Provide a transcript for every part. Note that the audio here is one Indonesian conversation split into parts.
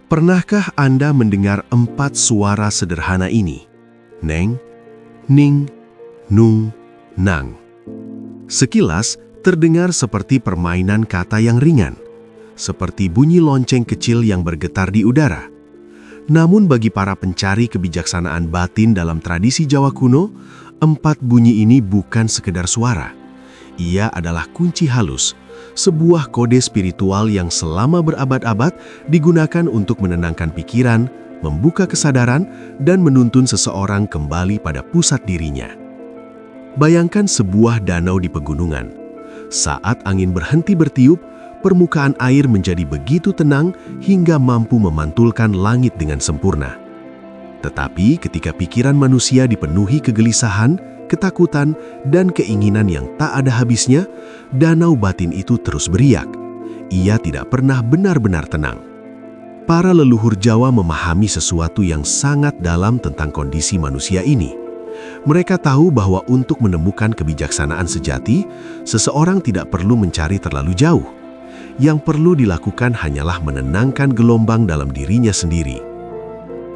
Pernahkah Anda mendengar 4 suara sederhana ini? Neng, ning, nung, nang. Sekilas terdengar seperti permainan kata yang ringan, seperti bunyi lonceng kecil yang bergetar di udara. Namun bagi para pencari kebijaksanaan batin dalam tradisi Jawa kuno, 4 bunyi ini bukan sekedar suara. Ia adalah kunci halus, sebuah kode spiritual yang selama berabad-abad digunakan untuk menenangkan pikiran, membuka kesadaran, dan menuntun seseorang kembali pada pusat dirinya. Bayangkan sebuah danau di pegunungan. Saat angin berhenti bertiup, permukaan air menjadi begitu tenang hingga mampu memantulkan langit dengan sempurna. Tetapi ketika pikiran manusia dipenuhi kegelisahan, ketakutan, dan keinginan yang tak ada habisnya, danau batin itu terus beriak. Ia tidak pernah benar-benar tenang. Para leluhur Jawa memahami sesuatu yang sangat dalam tentang kondisi manusia ini. Mereka tahu bahwa untuk menemukan kebijaksanaan sejati, seseorang tidak perlu mencari terlalu jauh. Yang perlu dilakukan hanyalah menenangkan gelombang dalam dirinya sendiri.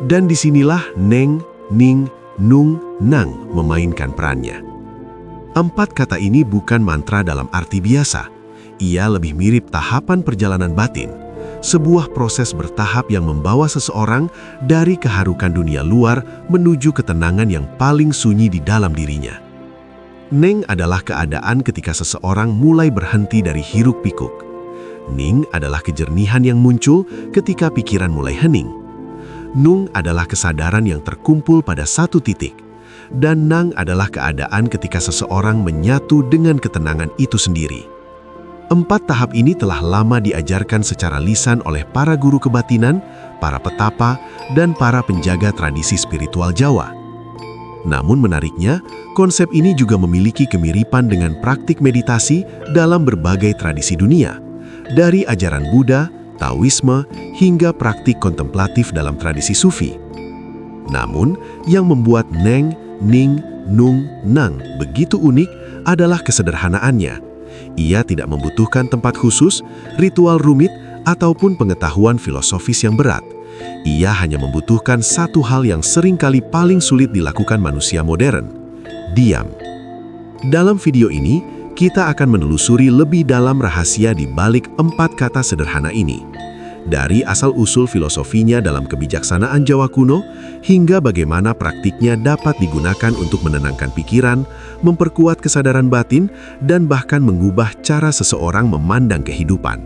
Dan disinilah Neng, Ning, Nung, Nang memainkan perannya. 4 kata ini bukan mantra dalam arti biasa. Ia lebih mirip tahapan perjalanan batin, sebuah proses bertahap yang membawa seseorang dari keharukan dunia luar menuju ketenangan yang paling sunyi di dalam dirinya. Neng adalah keadaan ketika seseorang mulai berhenti dari hiruk-pikuk. Ning adalah kejernihan yang muncul ketika pikiran mulai hening. Nung adalah kesadaran yang terkumpul pada satu titik, dan Nang adalah keadaan ketika seseorang menyatu dengan ketenangan itu sendiri. 4 tahap ini telah lama diajarkan secara lisan oleh para guru kebatinan, para petapa, dan para penjaga tradisi spiritual Jawa. Namun menariknya, konsep ini juga memiliki kemiripan dengan praktik meditasi dalam berbagai tradisi dunia, dari ajaran Buddha, Taoisme, hingga praktik kontemplatif dalam tradisi Sufi. Namun, yang membuat Neng, Ning, Nung, Nang begitu unik adalah kesederhanaannya. Ia tidak membutuhkan tempat khusus, ritual rumit, ataupun pengetahuan filosofis yang berat. Ia hanya membutuhkan satu hal yang seringkali paling sulit dilakukan manusia modern: diam. Dalam video ini, kita akan menelusuri lebih dalam rahasia di balik 4 kata sederhana ini. Dari asal-usul filosofinya dalam kebijaksanaan Jawa kuno, hingga bagaimana praktiknya dapat digunakan untuk menenangkan pikiran, memperkuat kesadaran batin, dan bahkan mengubah cara seseorang memandang kehidupan.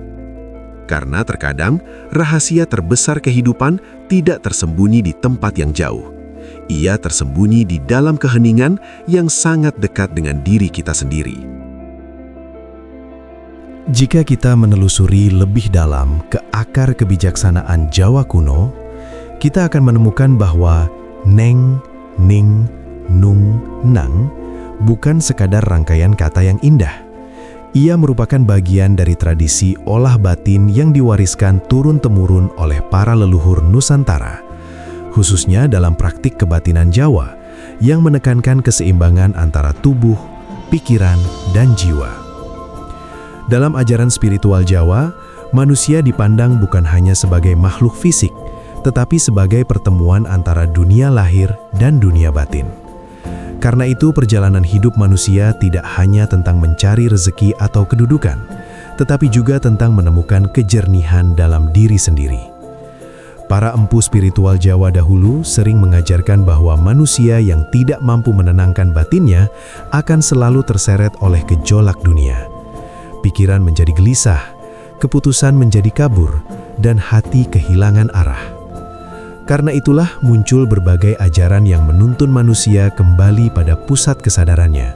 Karena terkadang, rahasia terbesar kehidupan tidak tersembunyi di tempat yang jauh. Ia tersembunyi di dalam keheningan yang sangat dekat dengan diri kita sendiri. Jika kita menelusuri lebih dalam ke akar kebijaksanaan Jawa kuno, kita akan menemukan bahwa Neng, Ning, Nung, Nang bukan sekadar rangkaian kata yang indah. Ia merupakan bagian dari tradisi olah batin yang diwariskan turun-temurun oleh para leluhur Nusantara, khususnya dalam praktik kebatinan Jawa yang menekankan keseimbangan antara tubuh, pikiran, dan jiwa. Dalam ajaran spiritual Jawa, manusia dipandang bukan hanya sebagai makhluk fisik, tetapi sebagai pertemuan antara dunia lahir dan dunia batin. Karena itu, perjalanan hidup manusia tidak hanya tentang mencari rezeki atau kedudukan, tetapi juga tentang menemukan kejernihan dalam diri sendiri. Para empu spiritual Jawa dahulu sering mengajarkan bahwa manusia yang tidak mampu menenangkan batinnya akan selalu terseret oleh gejolak dunia. Pikiran menjadi gelisah, keputusan menjadi kabur, dan hati kehilangan arah. Karena itulah muncul berbagai ajaran yang menuntun manusia kembali pada pusat kesadarannya.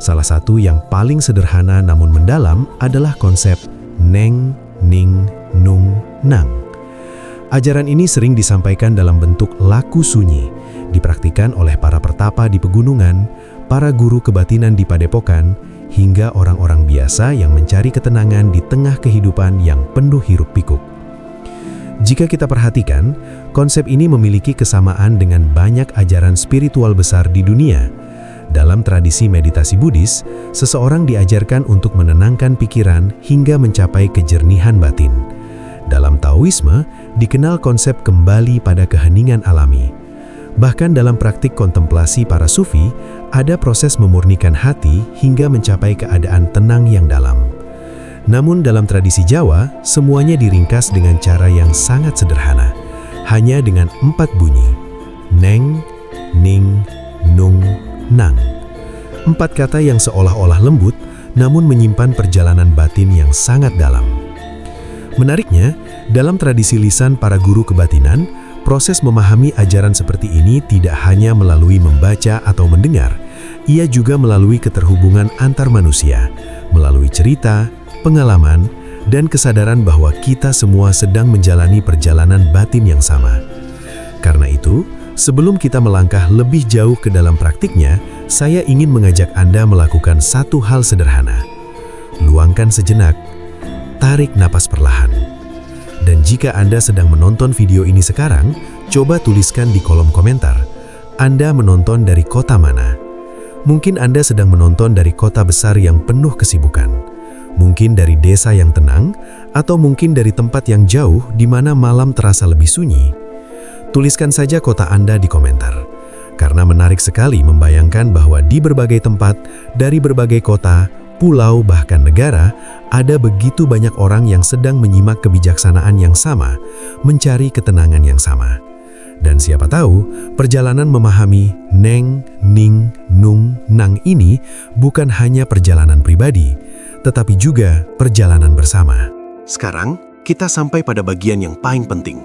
Salah satu yang paling sederhana namun mendalam adalah konsep Neng, Ning, Nung, Nang. Ajaran ini sering disampaikan dalam bentuk laku sunyi, dipraktikkan oleh para pertapa di pegunungan, para guru kebatinan di padepokan, hingga orang-orang biasa yang mencari ketenangan di tengah kehidupan yang penuh hiruk-pikuk. Jika kita perhatikan, konsep ini memiliki kesamaan dengan banyak ajaran spiritual besar di dunia. Dalam tradisi meditasi Buddhis, seseorang diajarkan untuk menenangkan pikiran hingga mencapai kejernihan batin. Dalam Taoisme, dikenal konsep kembali pada keheningan alami. Bahkan dalam praktik kontemplasi para sufi, ada proses memurnikan hati hingga mencapai keadaan tenang yang dalam. Namun dalam tradisi Jawa, semuanya diringkas dengan cara yang sangat sederhana, hanya dengan 4 bunyi: Neng, Ning, Nung, Nang. 4 kata yang seolah-olah lembut, namun menyimpan perjalanan batin yang sangat dalam. Menariknya, dalam tradisi lisan para guru kebatinan, proses memahami ajaran seperti ini tidak hanya melalui membaca atau mendengar, ia juga melalui keterhubungan antar manusia, melalui cerita, pengalaman, dan kesadaran bahwa kita semua sedang menjalani perjalanan batin yang sama. Karena itu, sebelum kita melangkah lebih jauh ke dalam praktiknya, saya ingin mengajak Anda melakukan satu hal sederhana. Luangkan sejenak, tarik napas perlahan. Dan jika Anda sedang menonton video ini sekarang, coba tuliskan di kolom komentar, Anda menonton dari kota mana? Mungkin Anda sedang menonton dari kota besar yang penuh kesibukan. Mungkin dari desa yang tenang, atau mungkin dari tempat yang jauh di mana malam terasa lebih sunyi. Tuliskan saja kota Anda di komentar. Karena menarik sekali membayangkan bahwa di berbagai tempat, dari berbagai kota, pulau, bahkan negara, ada begitu banyak orang yang sedang menyimak kebijaksanaan yang sama, mencari ketenangan yang sama. Dan siapa tahu, perjalanan memahami Neng, Ning, Nung, Nang ini bukan hanya perjalanan pribadi, tetapi juga perjalanan bersama. Sekarang, kita sampai pada bagian yang paling penting.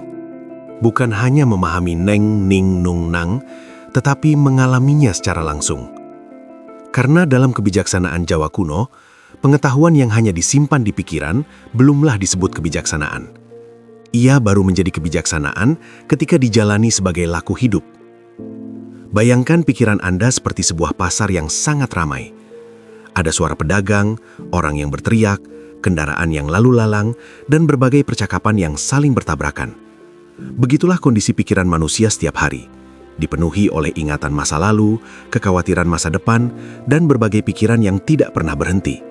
Bukan hanya memahami Neng, Ning, Nung, Nang, tetapi mengalaminya secara langsung. Karena dalam kebijaksanaan Jawa kuno, pengetahuan yang hanya disimpan di pikiran belumlah disebut kebijaksanaan. Ia baru menjadi kebijaksanaan ketika dijalani sebagai laku hidup. Bayangkan pikiran Anda seperti sebuah pasar yang sangat ramai. Ada suara pedagang, orang yang berteriak, kendaraan yang lalu lalang, dan berbagai percakapan yang saling bertabrakan. Begitulah kondisi pikiran manusia setiap hari. Dipenuhi oleh ingatan masa lalu, kekhawatiran masa depan, dan berbagai pikiran yang tidak pernah berhenti.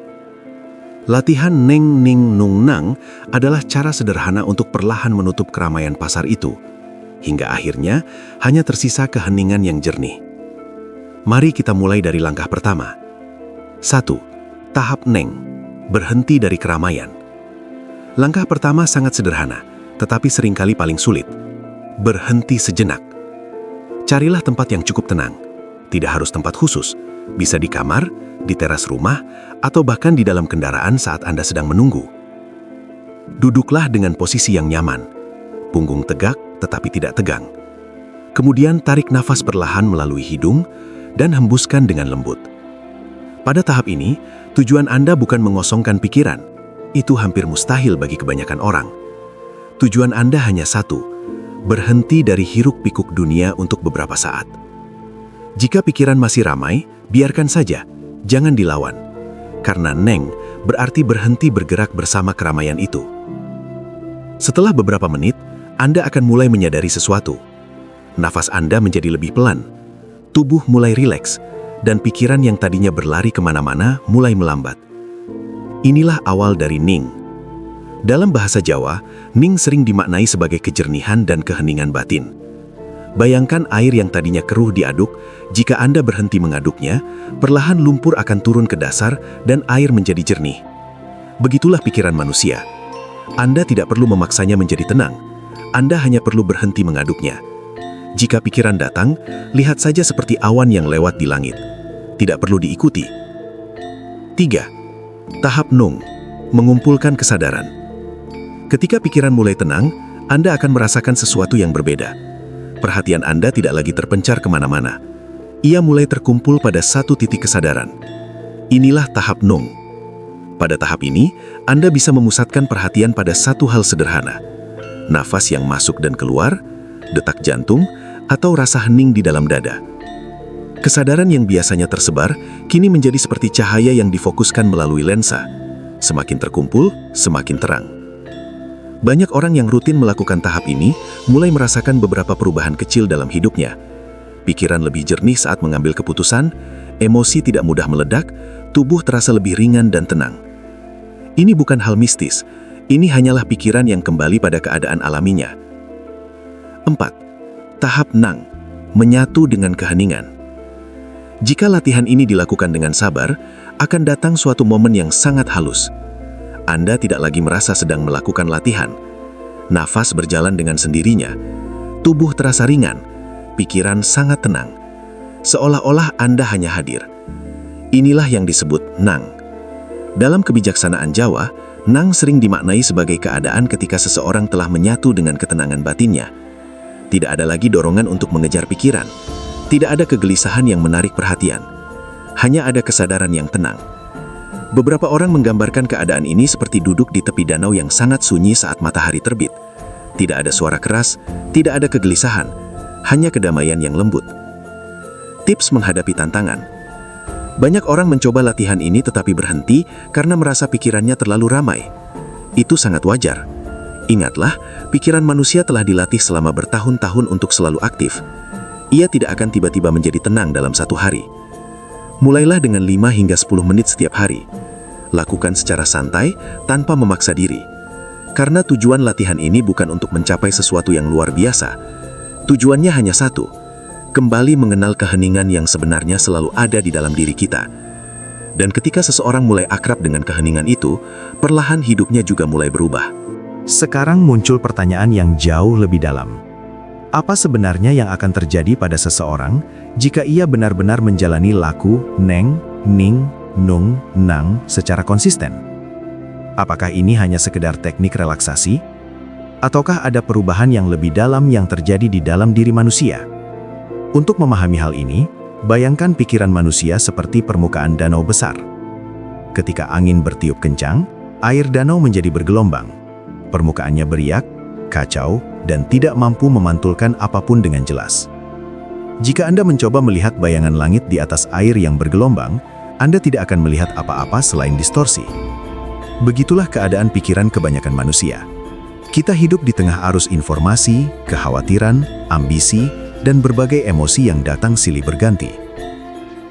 Latihan Neng, Ning, Nung, Nang adalah cara sederhana untuk perlahan menutup keramaian pasar itu, hingga akhirnya hanya tersisa keheningan yang jernih. Mari kita mulai dari langkah pertama. 1. Tahap Neng, berhenti dari keramaian. Langkah pertama sangat sederhana, tetapi seringkali paling sulit. Berhenti sejenak. Carilah tempat yang cukup tenang. Tidak harus tempat khusus, bisa di kamar, di teras rumah, atau bahkan di dalam kendaraan saat Anda sedang menunggu. Duduklah dengan posisi yang nyaman, punggung tegak tetapi tidak tegang. Kemudian tarik nafas perlahan melalui hidung dan hembuskan dengan lembut. Pada tahap ini, tujuan Anda bukan mengosongkan pikiran. Itu hampir mustahil bagi kebanyakan orang. Tujuan Anda hanya satu, berhenti dari hiruk-pikuk dunia untuk beberapa saat. Jika pikiran masih ramai, biarkan saja, jangan dilawan. Karena Neng berarti berhenti bergerak bersama keramaian itu. Setelah beberapa menit, Anda akan mulai menyadari sesuatu. Nafas Anda menjadi lebih pelan, tubuh mulai rileks, dan pikiran yang tadinya berlari kemana-mana mulai melambat. Inilah awal dari Ning. Dalam bahasa Jawa, Ning sering dimaknai sebagai kejernihan dan keheningan batin. Bayangkan air yang tadinya keruh diaduk, jika Anda berhenti mengaduknya, perlahan lumpur akan turun ke dasar dan air menjadi jernih. Begitulah pikiran manusia. Anda tidak perlu memaksanya menjadi tenang. Anda hanya perlu berhenti mengaduknya. Jika pikiran datang, lihat saja seperti awan yang lewat di langit. Tidak perlu diikuti. 3. Tahap Nung, mengumpulkan kesadaran. Ketika pikiran mulai tenang, Anda akan merasakan sesuatu yang berbeda. Perhatian Anda tidak lagi terpencar kemana-mana. Ia mulai terkumpul pada satu titik kesadaran. Inilah tahap Nung. Pada tahap ini, Anda bisa memusatkan perhatian pada satu hal sederhana. Nafas yang masuk dan keluar, detak jantung, atau rasa hening di dalam dada. Kesadaran yang biasanya tersebar, kini menjadi seperti cahaya yang difokuskan melalui lensa. Semakin terkumpul, semakin terang. Banyak orang yang rutin melakukan tahap ini mulai merasakan beberapa perubahan kecil dalam hidupnya. Pikiran lebih jernih saat mengambil keputusan, emosi tidak mudah meledak, tubuh terasa lebih ringan dan tenang. Ini bukan hal mistis, Ini hanyalah pikiran yang kembali pada keadaan alaminya. 4. Tahap Nang, menyatu dengan keheningan. Jika latihan ini dilakukan dengan sabar, akan datang suatu momen yang sangat halus. Anda tidak lagi merasa sedang melakukan latihan. Nafas berjalan dengan sendirinya. Tubuh terasa ringan. Pikiran sangat tenang. Seolah-olah Anda hanya hadir. Inilah yang disebut Nang. Dalam kebijaksanaan Jawa, Nang sering dimaknai sebagai keadaan ketika seseorang telah menyatu dengan ketenangan batinnya. Tidak ada lagi dorongan untuk mengejar pikiran. Tidak ada kegelisahan yang menarik perhatian. Hanya ada kesadaran yang tenang. Beberapa orang menggambarkan keadaan ini seperti duduk di tepi danau yang sangat sunyi saat matahari terbit. Tidak ada suara keras, tidak ada kegelisahan, hanya kedamaian yang lembut. Tips menghadapi tantangan. Banyak orang mencoba latihan ini tetapi berhenti karena merasa pikirannya terlalu ramai. Itu sangat wajar. Ingatlah, pikiran manusia telah dilatih selama bertahun-tahun untuk selalu aktif. Ia tidak akan tiba-tiba menjadi tenang dalam satu hari. Mulailah dengan 5 hingga 10 menit setiap hari. Lakukan secara santai, tanpa memaksa diri. Karena tujuan latihan ini bukan untuk mencapai sesuatu yang luar biasa. Tujuannya hanya satu, kembali mengenal keheningan yang sebenarnya selalu ada di dalam diri kita. Dan ketika seseorang mulai akrab dengan keheningan itu, perlahan hidupnya juga mulai berubah. Sekarang muncul pertanyaan yang jauh lebih dalam. Apa sebenarnya yang akan terjadi pada seseorang jika ia benar-benar menjalani laku Neng, Ning, Nung, Nang secara konsisten? Apakah ini hanya sekedar teknik relaksasi? Ataukah ada perubahan yang lebih dalam yang terjadi di dalam diri manusia? Untuk memahami hal ini, bayangkan pikiran manusia seperti permukaan danau besar. Ketika angin bertiup kencang, air danau menjadi bergelombang. Permukaannya beriak, kacau, dan tidak mampu memantulkan apapun dengan jelas. Jika Anda mencoba melihat bayangan langit di atas air yang bergelombang, Anda tidak akan melihat apa-apa selain distorsi. Begitulah keadaan pikiran kebanyakan manusia. Kita hidup di tengah arus informasi, kekhawatiran, ambisi, dan berbagai emosi yang datang silih berganti.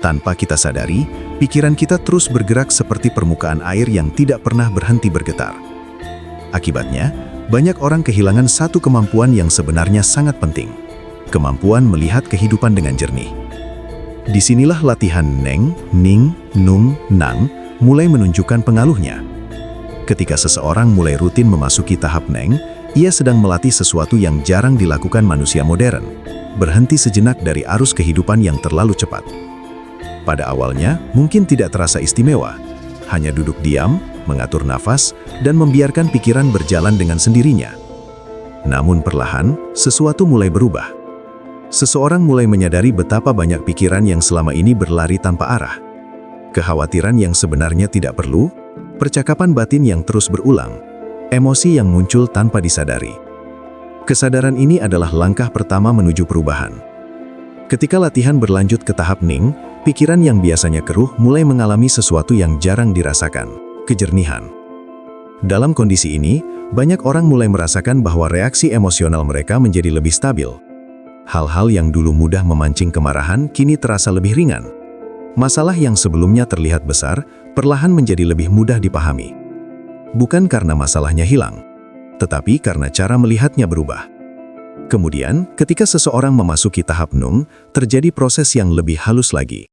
Tanpa kita sadari, pikiran kita terus bergerak seperti permukaan air yang tidak pernah berhenti bergetar. Akibatnya, banyak orang kehilangan satu kemampuan yang sebenarnya sangat penting, kemampuan melihat kehidupan dengan jernih. Disinilah latihan Neng, Ning, Nung, Nang mulai menunjukkan pengaruhnya. Ketika seseorang mulai rutin memasuki tahap Neng, ia sedang melatih sesuatu yang jarang dilakukan manusia modern, berhenti sejenak dari arus kehidupan yang terlalu cepat. Pada awalnya, mungkin tidak terasa istimewa, hanya duduk diam, mengatur nafas, dan membiarkan pikiran berjalan dengan sendirinya. Namun perlahan, sesuatu mulai berubah. Seseorang mulai menyadari betapa banyak pikiran yang selama ini berlari tanpa arah. Kekhawatiran yang sebenarnya tidak perlu, percakapan batin yang terus berulang, emosi yang muncul tanpa disadari. Kesadaran ini adalah langkah pertama menuju perubahan. Ketika latihan berlanjut ke tahap Ning, pikiran yang biasanya keruh mulai mengalami sesuatu yang jarang dirasakan, kejernihan. Dalam kondisi ini, banyak orang mulai merasakan bahwa reaksi emosional mereka menjadi lebih stabil. Hal-hal yang dulu mudah memancing kemarahan kini terasa lebih ringan. Masalah yang sebelumnya terlihat besar, perlahan menjadi lebih mudah dipahami. Bukan karena masalahnya hilang, tetapi karena cara melihatnya berubah. Kemudian, ketika seseorang memasuki tahap Nung, terjadi proses yang lebih halus lagi.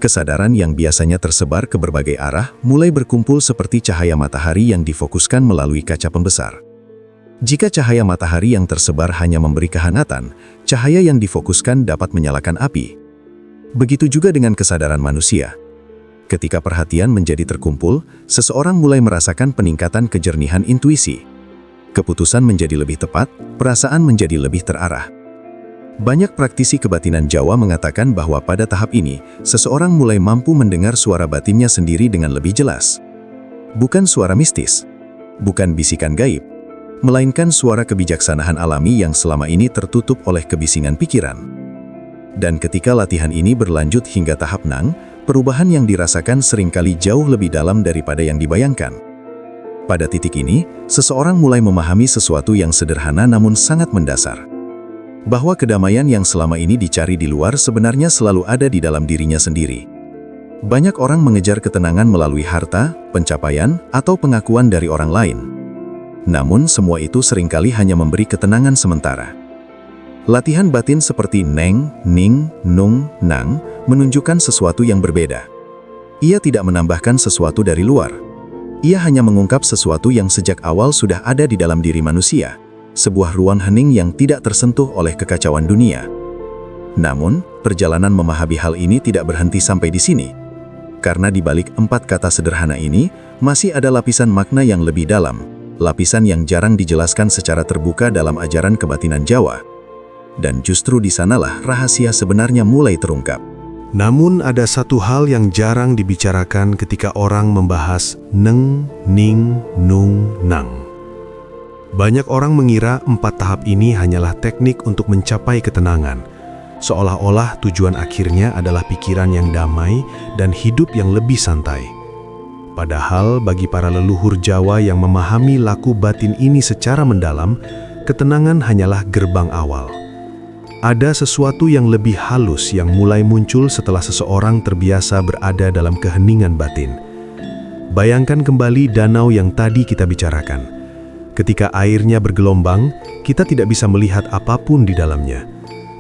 Kesadaran yang biasanya tersebar ke berbagai arah mulai berkumpul seperti cahaya matahari yang difokuskan melalui kaca pembesar. Jika cahaya matahari yang tersebar hanya memberi kehangatan, cahaya yang difokuskan dapat menyalakan api. Begitu juga dengan kesadaran manusia. Ketika perhatian menjadi terkumpul, seseorang mulai merasakan peningkatan kejernihan intuisi. Keputusan menjadi lebih tepat, perasaan menjadi lebih terarah. Banyak praktisi kebatinan Jawa mengatakan bahwa pada tahap ini, seseorang mulai mampu mendengar suara batinnya sendiri dengan lebih jelas. Bukan suara mistis, bukan bisikan gaib, melainkan suara kebijaksanaan alami yang selama ini tertutup oleh kebisingan pikiran. Dan ketika latihan ini berlanjut hingga tahap Nang, perubahan yang dirasakan seringkali jauh lebih dalam daripada yang dibayangkan. Pada titik ini, seseorang mulai memahami sesuatu yang sederhana namun sangat mendasar. Bahwa kedamaian yang selama ini dicari di luar sebenarnya selalu ada di dalam dirinya sendiri. Banyak orang mengejar ketenangan melalui harta, pencapaian, atau pengakuan dari orang lain. Namun semua itu seringkali hanya memberi ketenangan sementara. Latihan batin seperti Neng, Ning, Nung, Nang menunjukkan sesuatu yang berbeda. Ia tidak menambahkan sesuatu dari luar. Ia hanya mengungkap sesuatu yang sejak awal sudah ada di dalam diri manusia, sebuah ruang hening yang tidak tersentuh oleh kekacauan dunia. Namun, perjalanan memahami hal ini tidak berhenti sampai di sini. Karena di balik 4 kata sederhana ini, masih ada lapisan makna yang lebih dalam, lapisan yang jarang dijelaskan secara terbuka dalam ajaran kebatinan Jawa. Dan justru di sanalah rahasia sebenarnya mulai terungkap. Namun ada satu hal yang jarang dibicarakan ketika orang membahas Neng, Ning, Nung, Nang. Banyak orang mengira 4 tahap ini hanyalah teknik untuk mencapai ketenangan, seolah-olah tujuan akhirnya adalah pikiran yang damai dan hidup yang lebih santai. Padahal bagi para leluhur Jawa yang memahami laku batin ini secara mendalam, ketenangan hanyalah gerbang awal. Ada sesuatu yang lebih halus yang mulai muncul setelah seseorang terbiasa berada dalam keheningan batin. Bayangkan kembali danau yang tadi kita bicarakan. Ketika airnya bergelombang, kita tidak bisa melihat apapun di dalamnya.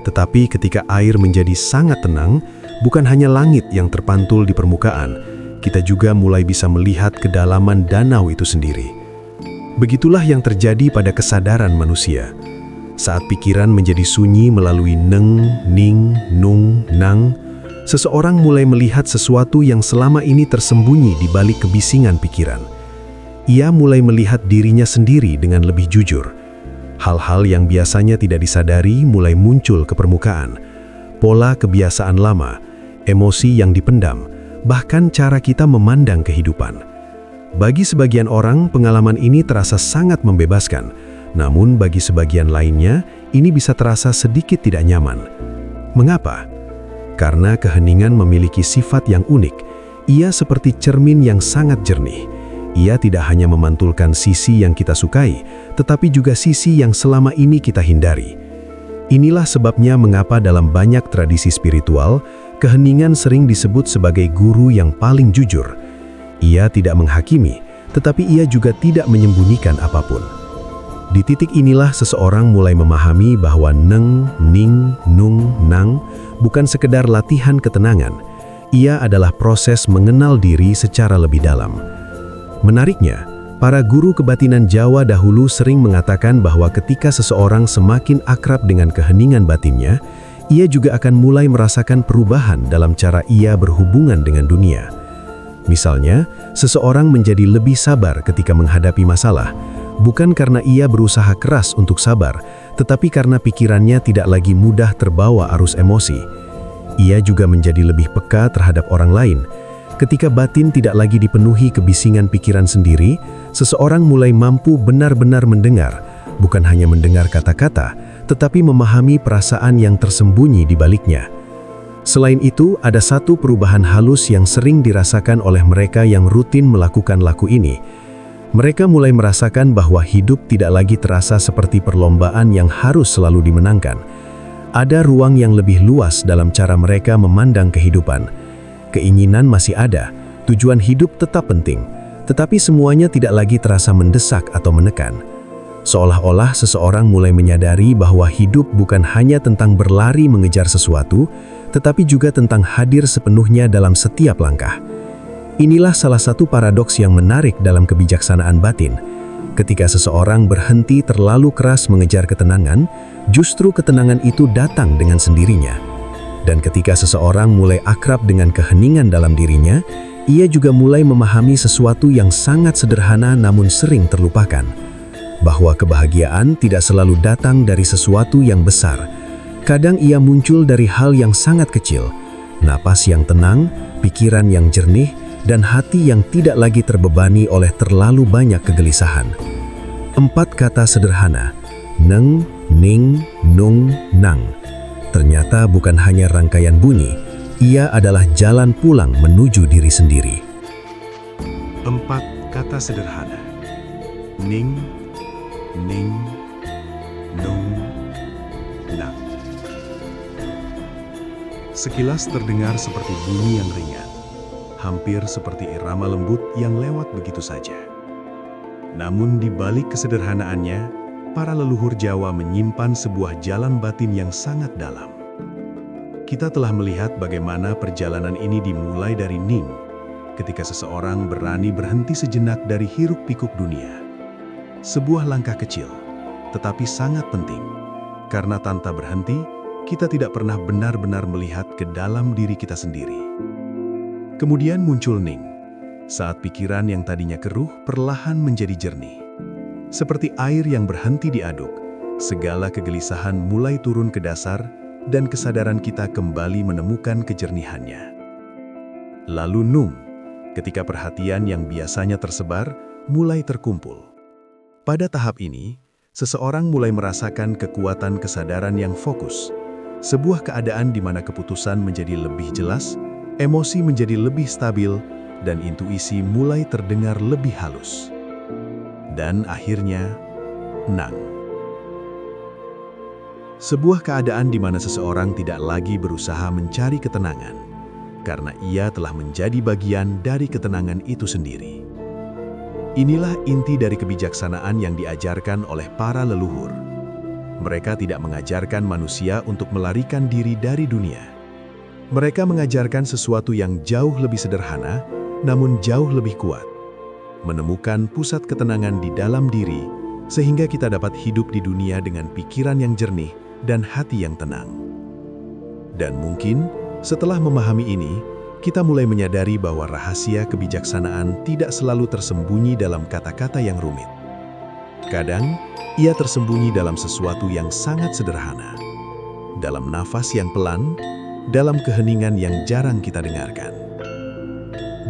Tetapi ketika air menjadi sangat tenang, bukan hanya langit yang terpantul di permukaan, kita juga mulai bisa melihat kedalaman danau itu sendiri. Begitulah yang terjadi pada kesadaran manusia. Saat pikiran menjadi sunyi melalui Neng, Ning, Nung, Nang, seseorang mulai melihat sesuatu yang selama ini tersembunyi di balik kebisingan pikiran. Ia mulai melihat dirinya sendiri dengan lebih jujur. Hal-hal yang biasanya tidak disadari mulai muncul ke permukaan. Pola kebiasaan lama, emosi yang dipendam, bahkan cara kita memandang kehidupan. Bagi sebagian orang, pengalaman ini terasa sangat membebaskan. Namun bagi sebagian lainnya, ini bisa terasa sedikit tidak nyaman. Mengapa? Karena keheningan memiliki sifat yang unik. Ia seperti cermin yang sangat jernih. Ia tidak hanya memantulkan sisi yang kita sukai, tetapi juga sisi yang selama ini kita hindari. Inilah sebabnya mengapa dalam banyak tradisi spiritual, keheningan sering disebut sebagai guru yang paling jujur. Ia tidak menghakimi, tetapi ia juga tidak menyembunyikan apapun. Di titik inilah seseorang mulai memahami bahwa Neng, Ning, Nung, Nang bukan sekedar latihan ketenangan. Ia adalah proses mengenal diri secara lebih dalam. Menariknya, para guru kebatinan Jawa dahulu sering mengatakan bahwa ketika seseorang semakin akrab dengan keheningan batinnya, ia juga akan mulai merasakan perubahan dalam cara ia berhubungan dengan dunia. Misalnya, seseorang menjadi lebih sabar ketika menghadapi masalah, bukan karena ia berusaha keras untuk sabar, tetapi karena pikirannya tidak lagi mudah terbawa arus emosi. Ia juga menjadi lebih peka terhadap orang lain. Ketika batin tidak lagi dipenuhi kebisingan pikiran sendiri, seseorang mulai mampu benar-benar mendengar, bukan hanya mendengar kata-kata, tetapi memahami perasaan yang tersembunyi di baliknya. Selain itu, ada satu perubahan halus yang sering dirasakan oleh mereka yang rutin melakukan laku ini. Mereka mulai merasakan bahwa hidup tidak lagi terasa seperti perlombaan yang harus selalu dimenangkan. Ada ruang yang lebih luas dalam cara mereka memandang kehidupan. Keinginan masih ada, tujuan hidup tetap penting, tetapi semuanya tidak lagi terasa mendesak atau menekan. Seolah-olah seseorang mulai menyadari bahwa hidup bukan hanya tentang berlari mengejar sesuatu, tetapi juga tentang hadir sepenuhnya dalam setiap langkah. Inilah salah satu paradoks yang menarik dalam kebijaksanaan batin. Ketika seseorang berhenti terlalu keras mengejar ketenangan, justru ketenangan itu datang dengan sendirinya. Dan ketika seseorang mulai akrab dengan keheningan dalam dirinya, ia juga mulai memahami sesuatu yang sangat sederhana namun sering terlupakan. Bahwa kebahagiaan tidak selalu datang dari sesuatu yang besar. Kadang ia muncul dari hal yang sangat kecil, napas yang tenang, pikiran yang jernih, dan hati yang tidak lagi terbebani oleh terlalu banyak kegelisahan. 4 kata sederhana, Neng, Ning, Nung, Nang, ternyata bukan hanya rangkaian bunyi, ia adalah jalan pulang menuju diri sendiri. 4 kata sederhana, Ning, Ning, Nung, Nang. Sekilas terdengar seperti bunyi yang ringan, hampir seperti irama lembut yang lewat begitu saja. Namun di balik kesederhanaannya, para leluhur Jawa menyimpan sebuah jalan batin yang sangat dalam. Kita telah melihat bagaimana perjalanan ini dimulai dari Ning, ketika seseorang berani berhenti sejenak dari hiruk-pikuk dunia. Sebuah langkah kecil, tetapi sangat penting, karena tanpa berhenti, kita tidak pernah benar-benar melihat ke dalam diri kita sendiri. Kemudian muncul Ning, saat pikiran yang tadinya keruh perlahan menjadi jernih. Seperti air yang berhenti diaduk, segala kegelisahan mulai turun ke dasar dan kesadaran kita kembali menemukan kejernihannya. Lalu Nung, ketika perhatian yang biasanya tersebar, mulai terkumpul. Pada tahap ini, seseorang mulai merasakan kekuatan kesadaran yang fokus, sebuah keadaan di mana keputusan menjadi lebih jelas, emosi menjadi lebih stabil, dan intuisi mulai terdengar lebih halus. Dan akhirnya, Nang. Sebuah keadaan di mana seseorang tidak lagi berusaha mencari ketenangan, karena ia telah menjadi bagian dari ketenangan itu sendiri. Inilah inti dari kebijaksanaan yang diajarkan oleh para leluhur. Mereka tidak mengajarkan manusia untuk melarikan diri dari dunia. Mereka mengajarkan sesuatu yang jauh lebih sederhana, namun jauh lebih kuat. Menemukan pusat ketenangan di dalam diri, sehingga kita dapat hidup di dunia dengan pikiran yang jernih dan hati yang tenang. Dan mungkin, setelah memahami ini, kita mulai menyadari bahwa rahasia kebijaksanaan tidak selalu tersembunyi dalam kata-kata yang rumit. Kadang, ia tersembunyi dalam sesuatu yang sangat sederhana, dalam nafas yang pelan, dalam keheningan yang jarang kita dengarkan.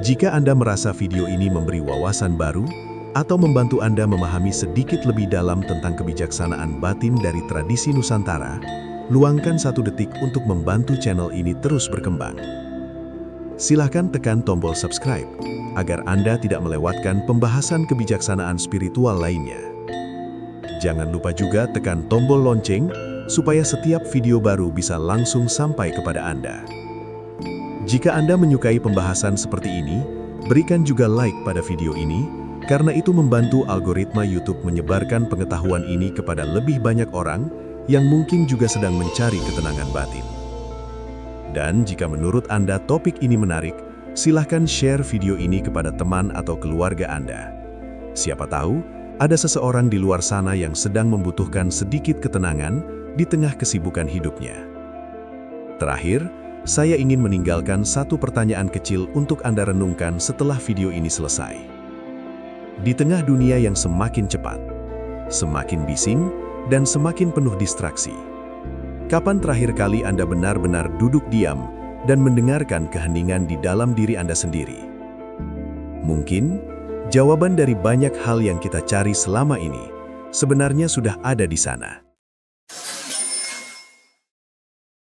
Jika Anda merasa video ini memberi wawasan baru, atau membantu Anda memahami sedikit lebih dalam tentang kebijaksanaan batin dari tradisi Nusantara, luangkan 1 detik untuk membantu channel ini terus berkembang. Silahkan tekan tombol subscribe, agar Anda tidak melewatkan pembahasan kebijaksanaan spiritual lainnya. Jangan lupa juga tekan tombol lonceng, supaya setiap video baru bisa langsung sampai kepada Anda. Jika Anda menyukai pembahasan seperti ini, berikan juga like pada video ini, karena itu membantu algoritma YouTube menyebarkan pengetahuan ini kepada lebih banyak orang yang mungkin juga sedang mencari ketenangan batin. Dan jika menurut Anda topik ini menarik, silahkan share video ini kepada teman atau keluarga Anda. Siapa tahu, ada seseorang di luar sana yang sedang membutuhkan sedikit ketenangan di tengah kesibukan hidupnya. Terakhir, saya ingin meninggalkan 1 pertanyaan kecil untuk Anda renungkan setelah video ini selesai. Di tengah dunia yang semakin cepat, semakin bising, dan semakin penuh distraksi, kapan terakhir kali Anda benar-benar duduk diam dan mendengarkan keheningan di dalam diri Anda sendiri? Mungkin, jawaban dari banyak hal yang kita cari selama ini sebenarnya sudah ada di sana.